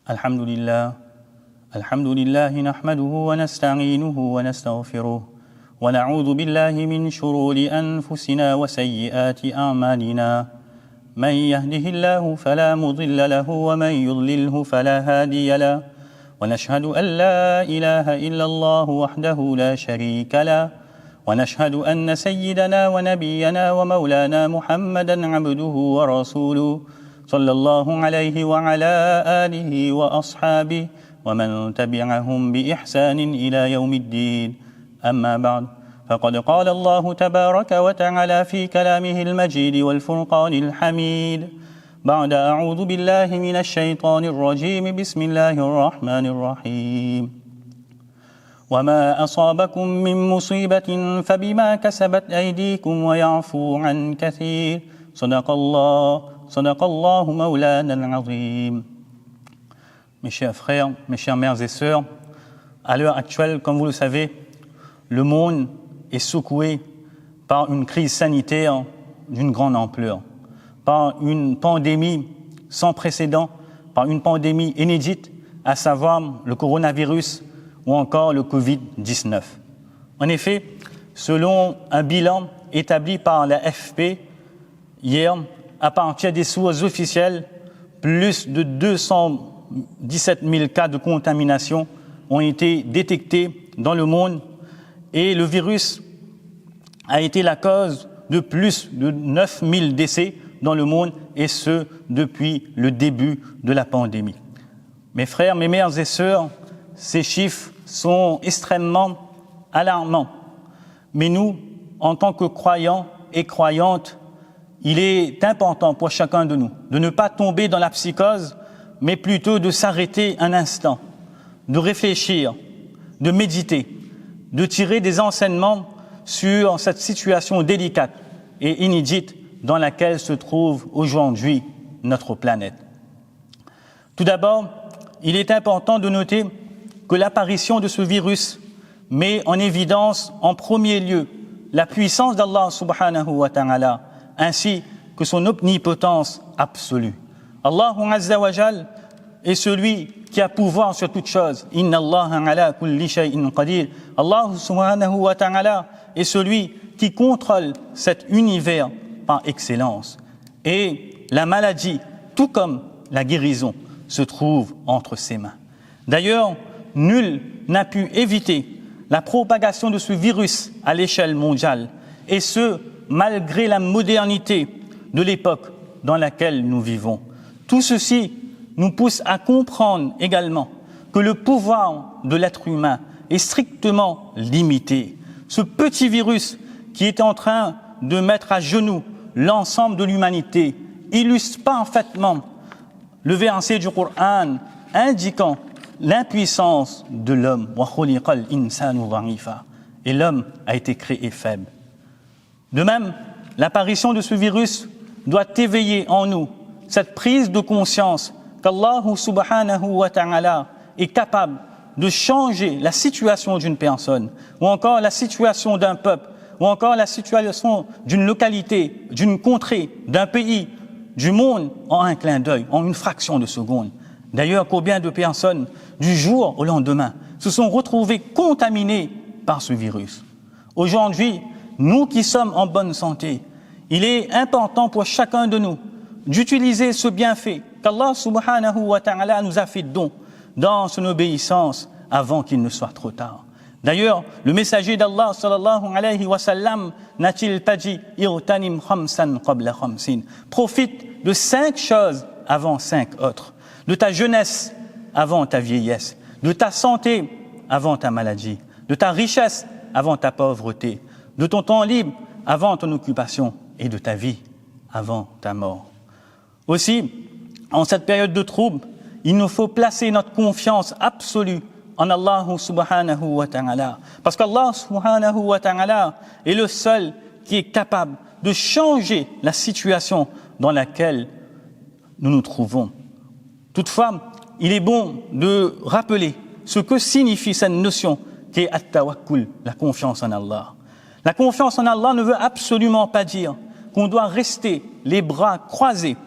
الحمد لله نحمده ونستعينه ونستغفره ونعوذ بالله من شرور أنفسنا وسيئات أعمالنا من يهده الله فلا مضل له ومن يضلله فلا هادي له ونشهد أن لا إله إلا الله وحده لا شريك له ونشهد أن سيدنا ونبينا ومولانا محمدا عبده ورسوله صلى الله عليه وعلى آله وأصحابه ومن تبعهم بإحسان إلى يوم الدين أما بعد فقد قال الله تبارك وتعالى في كلامه المجيد والفرقان الحميد بعد أعوذ بالله من الشيطان الرجيم بسم الله الرحمن الرحيم وما أصابكم من مصيبة فبما كسبت أيديكم ويعفو عن كثير صدق الله مولانا العظيم. Mes chers frères, mes chères mères et sœurs, à l'heure actuelle, comme vous le savez, le monde est secoué par une crise sanitaire d'une grande ampleur, par une pandémie sans précédent, par une pandémie inédite, à savoir le coronavirus ou encore le Covid-19. En effet, selon un bilan établi par la AFP hier, à partir des sources officielles, plus de 217 000 cas de contamination ont été détectés dans le monde et le virus a été la cause de plus de 9 000 décès dans le monde, et ce, depuis le début de la pandémie. Mes frères, mes mères et sœurs, ces chiffres sont extrêmement alarmants. Mais nous, en tant que croyants et croyantes, il est important pour chacun de nous de ne pas tomber dans la psychose, mais plutôt de s'arrêter un instant, de réfléchir, de méditer, de tirer des enseignements sur cette situation délicate et inédite dans laquelle se trouve aujourd'hui notre planète. Tout d'abord, il est important de noter que l'apparition de ce virus met en évidence en premier lieu la puissance d'Allah subhanahu wa ta'ala ainsi que son omnipotence absolue. Allah azza wa jal est celui qui a pouvoir sur toute chose. Inna Allah ala kulli shay'in qadir. Allah subhanahu wa ta'ala est celui qui contrôle cet univers par excellence. Et la maladie, tout comme la guérison, se trouve entre ses mains. D'ailleurs, nul n'a pu éviter la propagation de ce virus à l'échelle mondiale, et ce, malgré la modernité de l'époque dans laquelle nous vivons. Tout ceci nous pousse à comprendre également que le pouvoir de l'être humain est strictement limité. Ce petit virus qui est en train de mettre à genoux l'ensemble de l'humanité illustre parfaitement le verset du Coran indiquant l'impuissance de l'homme. Et l'homme a été créé faible. De même, l'apparition de ce virus doit éveiller en nous cette prise de conscience qu'Allah subhanahu wa ta'ala est capable de changer la situation d'une personne, ou encore la situation d'un peuple, ou encore la situation d'une localité, d'une contrée, d'un pays, du monde, en un clin d'œil, en une fraction de seconde. D'ailleurs, combien de personnes, du jour au lendemain, se sont retrouvées contaminées par ce virus. Aujourd'hui, nous qui sommes en bonne santé, il est important pour chacun de nous d'utiliser ce bienfait qu'Allah subhanahu wa ta'ala nous a fait don dans son obéissance avant qu'il ne soit trop tard. D'ailleurs, le messager d'Allah sallallahu alayhi wa sallam n'a-t-il pas dit « Irtanim khamsan qabla khamsin » Profite de 5 choses avant 5 autres, de ta jeunesse avant ta vieillesse, de ta santé avant ta maladie, de ta richesse avant ta pauvreté, de ton temps libre avant ton occupation et de ta vie avant ta mort. Aussi, en cette période de trouble, il nous faut placer notre confiance absolue en Allah subhanahu wa ta'ala. Parce qu'Allah subhanahu wa ta'ala est le seul qui est capable de changer la situation dans laquelle nous nous trouvons. Toutefois, il est bon de rappeler ce que signifie cette notion qui est at-tawakkul, la confiance en Allah. La confiance en Allah ne veut absolument pas dire qu'on doit rester les bras croisés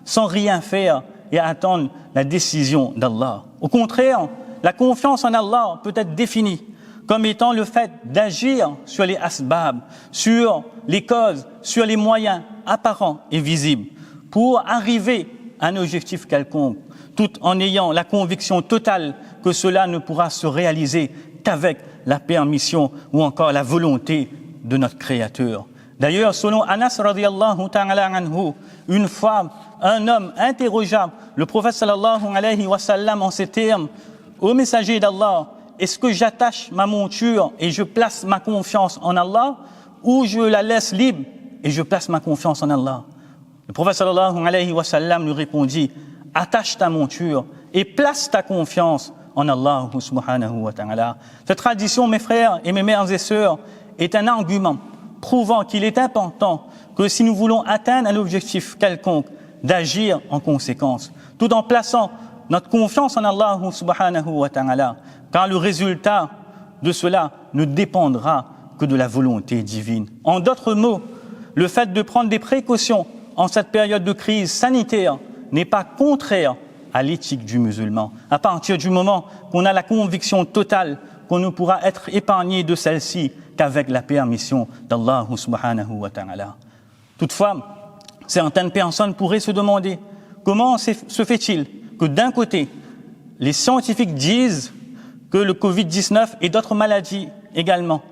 sans rien faire et à attendre la décision d'Allah. Au contraire, la confiance en Allah peut être définie comme étant le fait d'agir sur les asbab, sur les causes, sur les moyens apparents et visibles pour arriver à un objectif quelconque, tout en ayant la conviction totale que cela ne pourra se réaliser qu'avec la permission ou encore la volonté de notre Créateur. D'ailleurs, selon Anas radiyallahu ta'ala anhu, une fois, un homme interrogea le prophète sallallahu alayhi wa sallam en ces termes: ô messager d'Allah, est-ce que j'attache ma monture et je place ma confiance en Allah, ou je la laisse libre et je place ma confiance en Allah? Le prophète sallallahu alayhi wa sallam lui répondit: attache ta monture et place ta confiance en Allah subhanahu wa ta'ala. Cette tradition, mes frères et mes mères et sœurs, est un argument prouvant qu'il est important que si nous voulons atteindre un objectif quelconque, d'agir en conséquence, tout en plaçant notre confiance en Allah subhanahu wa ta'ala, car le résultat de cela ne dépendra que de la volonté divine. En d'autres mots, le fait de prendre des précautions en cette période de crise sanitaire n'est pas contraire à l'éthique du musulman, à partir du moment qu'on a la conviction totale qu'on ne pourra être épargné de celle-ci qu'avec la permission d'Allah subhanahu wa ta'ala. Toutefois, certaines personnes pourraient se demander comment se fait-il que d'un côté, les scientifiques disent que le Covid-19 et d'autres maladies également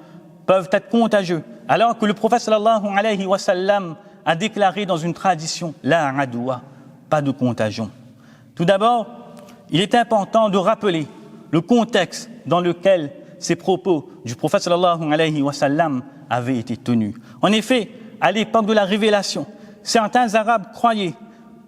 peuvent être contagieux, alors que le prophète sallallahu alayhi wa sallam a déclaré dans une tradition la adwa, pas de contagion. Tout d'abord, il est important de rappeler le contexte dans lequel ces propos du prophète sallallahu alayhi wa sallam avaient été tenus. En effet, à l'époque de la révélation, certains Arabes croyaient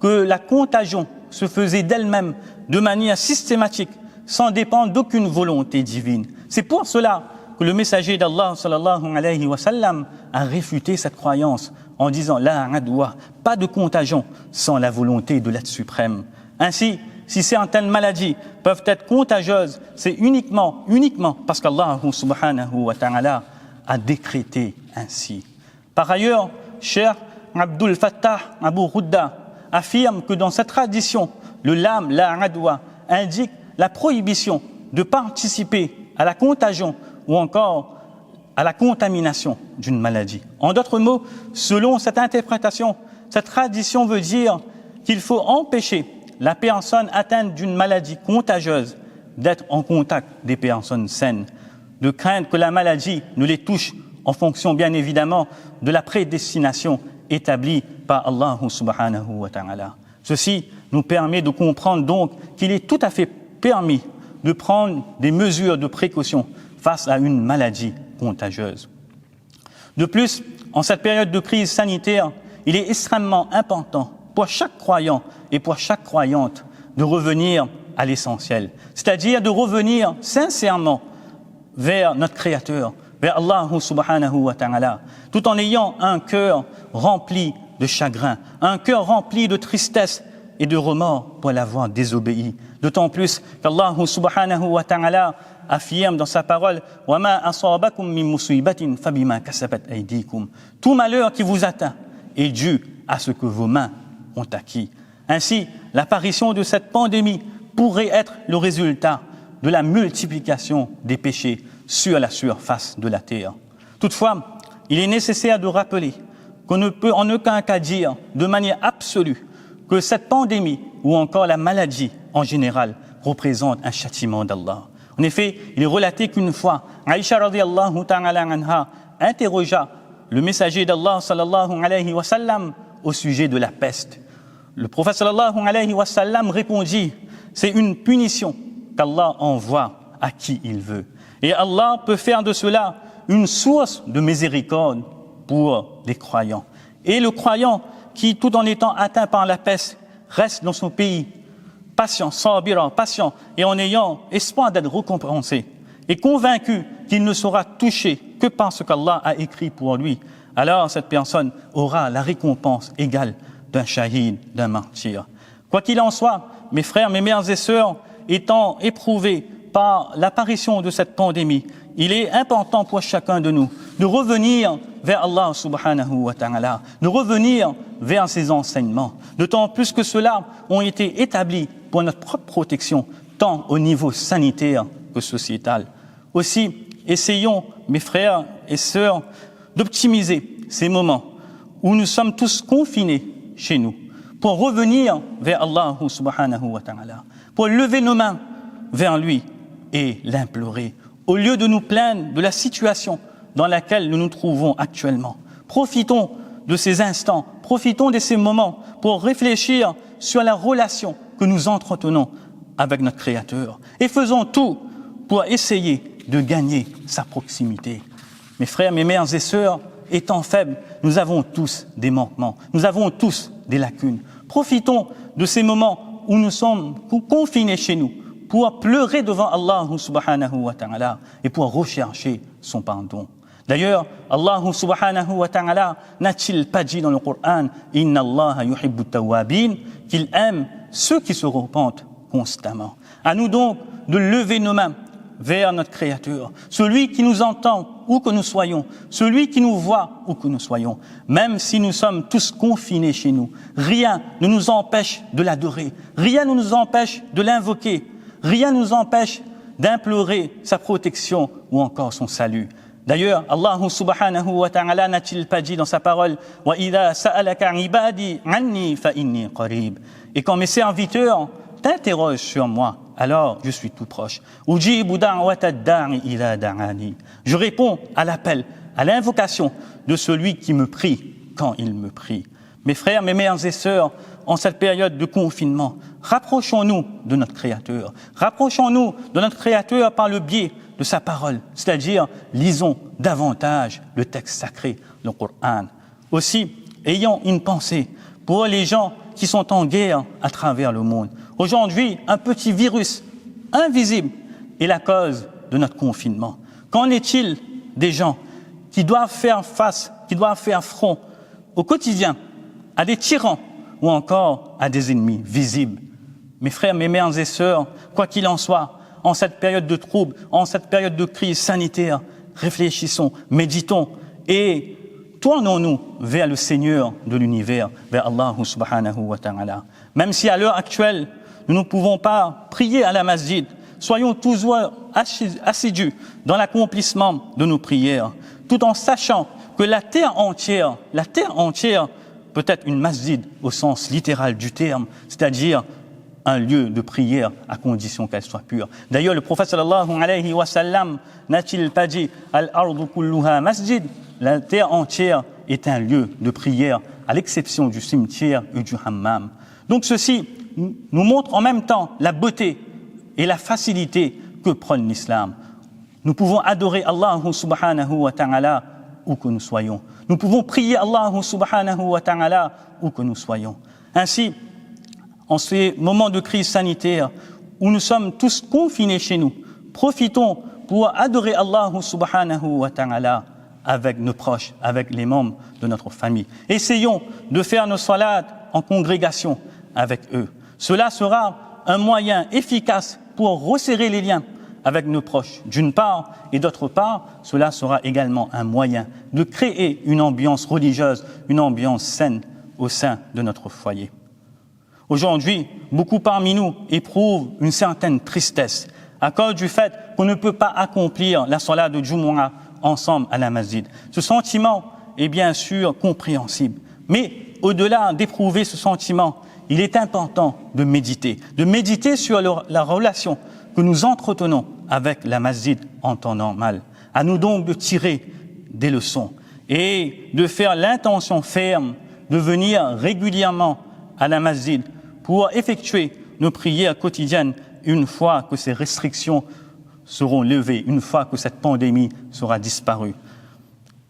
que la contagion se faisait d'elle-même de manière systématique, sans dépendre d'aucune volonté divine. C'est pour cela que le messager d'Allah sallallahu alayhi wa sallam a réfuté cette croyance en disant la adwa, pas de contagion sans la volonté de l'être suprême. Ainsi, si certaines maladies peuvent être contagieuses, c'est uniquement parce qu'Allah subhanahu wa ta'ala a décrété ainsi. Par ailleurs, Cheikh Abdul Fattah Abu Ghudda affirme que dans cette tradition, le lam, la adwa, indique la prohibition de participer à la contagion ou encore à la contamination d'une maladie. En d'autres mots, selon cette interprétation, cette tradition veut dire qu'il faut empêcher la personne atteinte d'une maladie contagieuse d'être en contact des personnes saines, de craindre que la maladie ne les touche en fonction bien évidemment de la prédestination établie par Allah subhanahu wa ta'ala. Ceci nous permet de comprendre donc qu'il est tout à fait permis de prendre des mesures de précaution face à une maladie contagieuse. De plus, en cette période de crise sanitaire, il est extrêmement important pour chaque croyant et pour chaque croyante de revenir à l'essentiel, c'est-à-dire de revenir sincèrement vers notre Créateur, vers Allah subhanahu wa ta'ala, tout en ayant un cœur rempli de chagrin, un cœur rempli de tristesse et de remords pour l'avoir désobéi. D'autant plus qu'Allah subhanahu wa ta'ala affirme dans sa parole « Wa ma asabakum min musibatin fabima kasabat aydikum » Tout malheur qui vous atteint est dû à ce que vos mains ont acquis. Ainsi, l'apparition de cette pandémie pourrait être le résultat de la multiplication des péchés sur la surface de la terre. Toutefois, il est nécessaire de rappeler qu'on ne peut en aucun cas dire de manière absolue que cette pandémie ou encore la maladie en général représente un châtiment d'Allah. En effet, il est relaté qu'une fois, Aïcha radiyallahu ta'ala anha interrogea le messager d'Allah sallallahu alayhi wa sallam au sujet de la peste. Le prophète sallallahu alayhi wa sallam répondit: c'est une punition qu'Allah envoie à qui il veut. Et Allah peut faire de cela une source de miséricorde pour les croyants. Et le croyant qui, tout en étant atteint par la peste, reste dans son pays, patient, sabira, patient, et en ayant espoir d'être récompensé, et convaincu qu'il ne sera touché que par ce qu'Allah a écrit pour lui, alors cette personne aura la récompense égale d'un shahid, d'un martyr. Quoi qu'il en soit, mes frères, mes mères et sœurs, étant éprouvés par l'apparition de cette pandémie, il est important pour chacun de nous de revenir vers Allah subhanahu wa ta'ala, de revenir vers ses enseignements. D'autant plus que ceux-là ont été établis pour notre propre protection, tant au niveau sanitaire que sociétal. Aussi, essayons, mes frères et sœurs, d'optimiser ces moments où nous sommes tous confinés chez nous, pour revenir vers Allah subhanahu wa ta'ala, pour lever nos mains vers lui et l'implorer, au lieu de nous plaindre de la situation dans laquelle nous nous trouvons actuellement. Profitons de ces instants, profitons de ces moments pour réfléchir sur la relation que nous entretenons avec notre Créateur et faisons tout pour essayer de gagner sa proximité. Mes frères, mes mères et sœurs, étant faibles, nous avons tous des manquements, nous avons tous des lacunes. Profitons de ces moments où nous sommes confinés chez nous pour pleurer devant Allah subhanahu wa ta'ala et pour rechercher son pardon. D'ailleurs, Allah subhanahu wa ta'ala n'a-t-il pas dit dans le Coran « Inna Allah yuhibbu tawwabin » qu'il aime ceux qui se repentent constamment. À nous donc de lever nos mains vers notre Créateur, celui qui nous entend où que nous soyons, celui qui nous voit où que nous soyons. Même si nous sommes tous confinés chez nous, rien ne nous empêche de l'adorer, rien ne nous empêche de l'invoquer, rien ne nous empêche d'implorer sa protection ou encore son salut. D'ailleurs, Allah subhanahu wa ta'ala n'a-t-il pas dit dans sa parole « Wa idha sa'alaka ibadi anni fa inni qarib » et quand mes serviteurs t'interrogent sur moi, alors je suis tout proche. Ujibu da'wata da'i ila da'ani. Je réponds à l'appel, à l'invocation de celui qui me prie quand il me prie. Mes frères, mes mères et sœurs, en cette période de confinement, rapprochons-nous de notre Créateur. Rapprochons-nous de notre Créateur par le biais de sa parole, c'est-à-dire lisons davantage le texte sacré, le Coran. Aussi, ayons une pensée pour les gens qui sont en guerre à travers le monde. Aujourd'hui, un petit virus invisible est la cause de notre confinement. Qu'en est-il des gens qui doivent faire face, qui doivent faire front au quotidien à des tyrans ou encore à des ennemis visibles? Mes frères, mes mères et sœurs, quoi qu'il en soit, en cette période de trouble, en cette période de crise sanitaire, réfléchissons, méditons et tournons-nous vers le Seigneur de l'univers, vers Allah subhanahu wa ta'ala. Même si à l'heure actuelle, nous ne pouvons pas prier à la masjid, soyons toujours assidus dans l'accomplissement de nos prières, tout en sachant que la terre entière peut être une masjid au sens littéral du terme, c'est-à-dire un lieu de prière à condition qu'elle soit pure. D'ailleurs, le prophète sallallahu alayhi wa sallam n'a-t-il pas dit « Al-ardu kulluha masjid » La terre entière est un lieu de prière, à l'exception du cimetière et du hammam. Donc ceci nous montre en même temps la beauté et la facilité que prône l'islam. Nous pouvons adorer Allah subhanahu wa ta'ala où que nous soyons. Nous pouvons prier Allah subhanahu wa ta'ala où que nous soyons. Ainsi, en ces moments de crise sanitaire où nous sommes tous confinés chez nous, profitons pour adorer Allah subhanahu wa ta'ala avec nos proches, avec les membres de notre famille. Essayons de faire nos salats en congrégation avec eux. Cela sera un moyen efficace pour resserrer les liens avec nos proches, d'une part, et d'autre part, cela sera également un moyen de créer une ambiance religieuse, une ambiance saine au sein de notre foyer. Aujourd'hui, beaucoup parmi nous éprouvent une certaine tristesse à cause du fait qu'on ne peut pas accomplir la salat de Jumu'ah ensemble à la masjid. Ce sentiment est bien sûr compréhensible, mais au-delà d'éprouver ce sentiment, il est important de méditer sur la relation que nous entretenons avec la masjid en temps normal. À nous donc de tirer des leçons et de faire l'intention ferme de venir régulièrement à la masjid pour effectuer nos prières quotidiennes une fois que ces restrictions seront levées, une fois que cette pandémie sera disparue.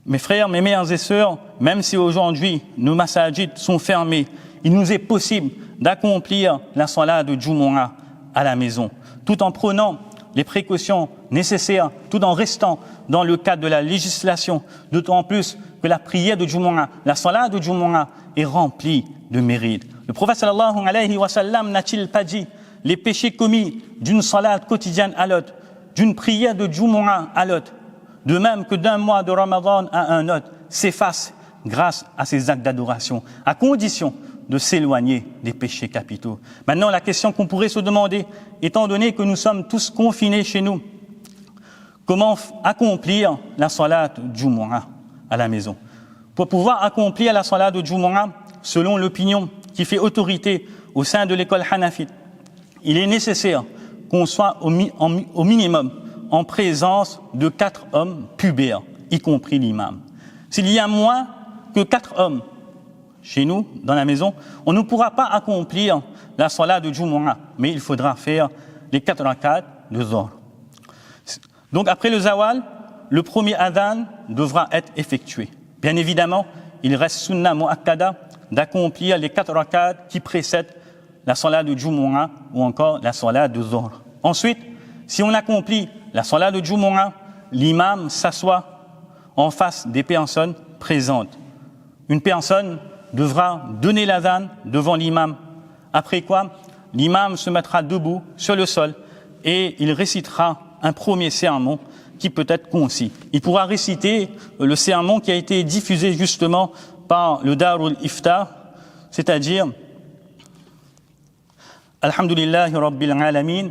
Mes frères, mes mères et sœurs, même si aujourd'hui nos masajid sont fermés, il nous est possible d'accomplir la salat de Jumu'ah à la maison, tout en prenant les précautions nécessaires, tout en restant dans le cadre de la législation, d'autant plus que la prière de Jumu'ah, la salat de Jumu'ah est remplie de mérites. Le prophète sallallahu alayhi wa sallam n'a-t-il pas dit les péchés commis d'une salat quotidienne à l'autre, d'une prière de Jumu'ah à l'autre, de même que d'un mois de Ramadan à un autre, s'efface grâce à ces actes d'adoration, à condition de s'éloigner des péchés capitaux. Maintenant, la question qu'on pourrait se demander, étant donné que nous sommes tous confinés chez nous, comment accomplir la salat Jumu'ah à la maison? Pour pouvoir accomplir la salat de Jumu'ah, selon l'opinion qui fait autorité au sein de l'école hanafite, il est nécessaire qu'on soit au minimum en présence de 4 hommes pubères, y compris l'imam. S'il y a moins que 4 hommes chez nous, dans la maison, on ne pourra pas accomplir la salat de Jumu'ah, mais il faudra faire les 4 rakats de Zohr. Donc après le zawal, le premier adhan devra être effectué. Bien évidemment, il reste sunna mu'akkada d'accomplir les 4 rakats qui précèdent la salat de Jumu'ah ou encore la salat de Zohr. Ensuite, si on accomplit la salat de Jumu'ah, l'imam s'assoit en face des personnes présentes. Une personne devra donner l'adhan devant l'imam. Après quoi, l'imam se mettra debout sur le sol et il récitera un premier sermon qui peut être concis. Il pourra réciter le sermon qui a été diffusé justement par le Darul Iftar, c'est-à-dire Alhamdulillahi Rabbil Alamin,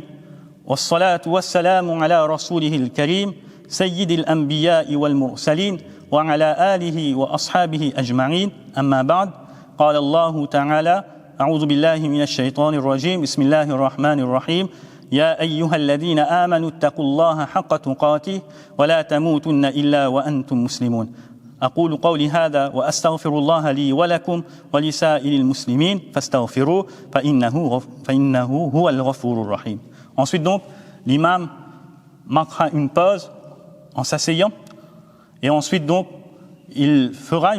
wassalatu wassalamu ala rasulihil karim, sayyidil anbiya'i wal mursalin, wa ala alihi wa ashabihi ajma'in, amma ba'd, qala Allahu ta'ala, a'udhu billahi minash shaitanir rajim, bismillahir rahmanir rahim, يا أيها الذين آمنوا اتقوا الله حق تقاته ولا تموتن إلا وأنتم مسلمون أقول قولي هذا وأستغفر الله لي ولكم ولسائر المسلمين فاستغفروه فإنه هو الغفور الرحيم. Ensuite donc, l'imam marquera une pause en s'asseyant et ensuite donc, il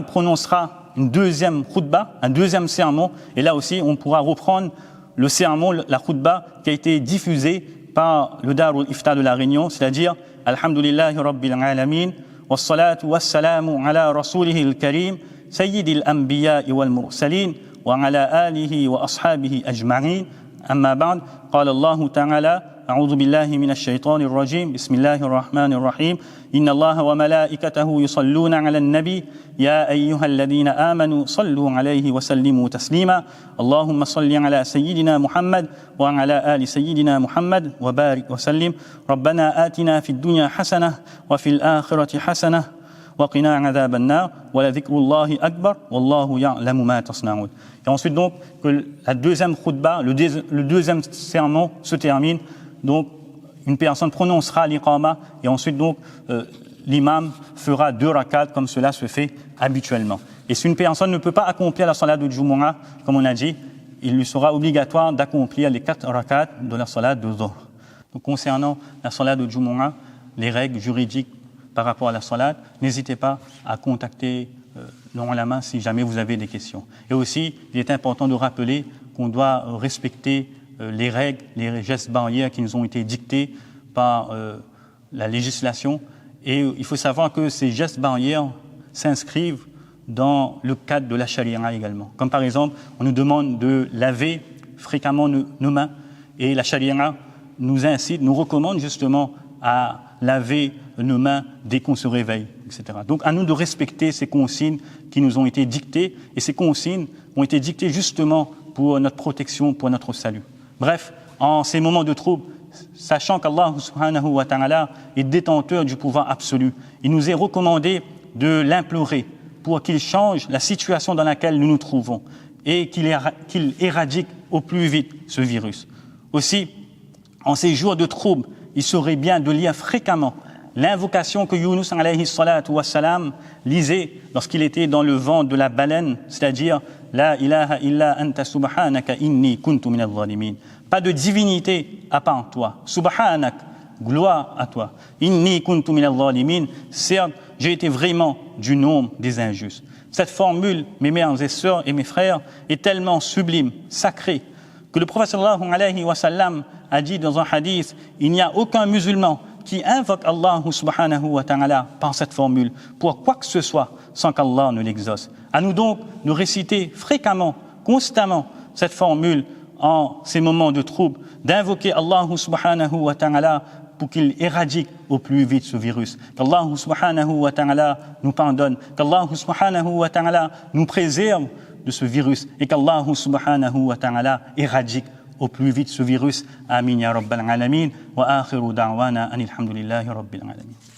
prononcera une deuxième khutba, un deuxième sermon et là aussi on pourra reprendre le sermon, la khutba qui a été diffusé par le Darul Iftar de la Réunion, c'est-à-dire Alhamdulillahi Rabbil Alamin, wassalatu wassalamu ala rasulihil karim, sayyidil anbiya'i wal mursalin, wa ala alihi wa ashabihi ajma'in, amma ba'd, qala Allahu ta'ala, أعوذ بالله من الشيطان الرجيم بسم الله الرحمن الرحيم إن الله وملائكته يصلون على النبي يا أيها الذين آمنوا صلوا عليه وسلموا تسليما اللهم صل على سيدنا محمد وعلى آل سيدنا محمد وبارك وسلم ربنا آتنا في الدنيا حسنة وفي الآخرة حسنة وقنا عذاب النار ولذكر الله أكبر والله يعلم ما تصنعون. Et ensuite donc que la deuxième khutba, le deuxième sermon se termine. Donc, une personne prononcera l'iqama et ensuite donc l'imam fera 2 rakats comme cela se fait habituellement. Et si une personne ne peut pas accomplir la salat de Jumu'ah, comme on a dit, il lui sera obligatoire d'accomplir les 4 rakats de la salat de Zohr. Donc, concernant la salat de Jumu'ah, les règles juridiques par rapport à la salat, n'hésitez pas à contacter l'ulama si jamais vous avez des questions. Et aussi, il est important de rappeler qu'on doit respecter les règles, les gestes barrières qui nous ont été dictés par la législation. Et il faut savoir que ces gestes barrières s'inscrivent dans le cadre de la charia également. Comme par exemple, on nous demande de laver fréquemment nos mains et la charia nous incite, nous recommande justement à laver nos mains dès qu'on se réveille, etc. Donc à nous de respecter ces consignes qui nous ont été dictées et ces consignes ont été dictées justement pour notre protection, pour notre salut. Bref, en ces moments de trouble, sachant qu'Allah subhanahu wa ta'ala est détenteur du pouvoir absolu, il nous est recommandé de l'implorer pour qu'il change la situation dans laquelle nous nous trouvons et qu'il éradique au plus vite ce virus. Aussi, en ces jours de trouble, il serait bien de lire fréquemment l'invocation que Yunus alayhi salatu wassalam lisait lorsqu'il était dans le ventre de la baleine, c'est-à-dire La ilaha illa anta subhanaka inni kuntu minadh zalimin. Pas de divinité à part toi. Subhanak, gloire à toi. Inni kuntu minadh zalimin. Certes, j'ai été vraiment du nombre des injustes. Cette formule, mes mères et sœurs et mes frères, est tellement sublime, sacrée, que le prophète sallallahu alayhi wa sallam a dit dans un hadith, il n'y a aucun musulman qui invoque Allah subhanahu wa ta'ala par cette formule pour quoi que ce soit sans qu'Allah ne l'exauce. À nous donc de réciter fréquemment, constamment cette formule en ces moments de trouble, d'invoquer Allah subhanahu wa ta'ala pour qu'il éradique au plus vite ce virus. Qu'Allah subhanahu wa ta'ala nous pardonne, qu'Allah subhanahu wa ta'ala nous préserve de ce virus et qu'Allah subhanahu wa ta'ala éradique au plus vite ce virus. Amin ya rabbal alamin wa akhiru da'wana anil hamdulillahi rabbil alamin.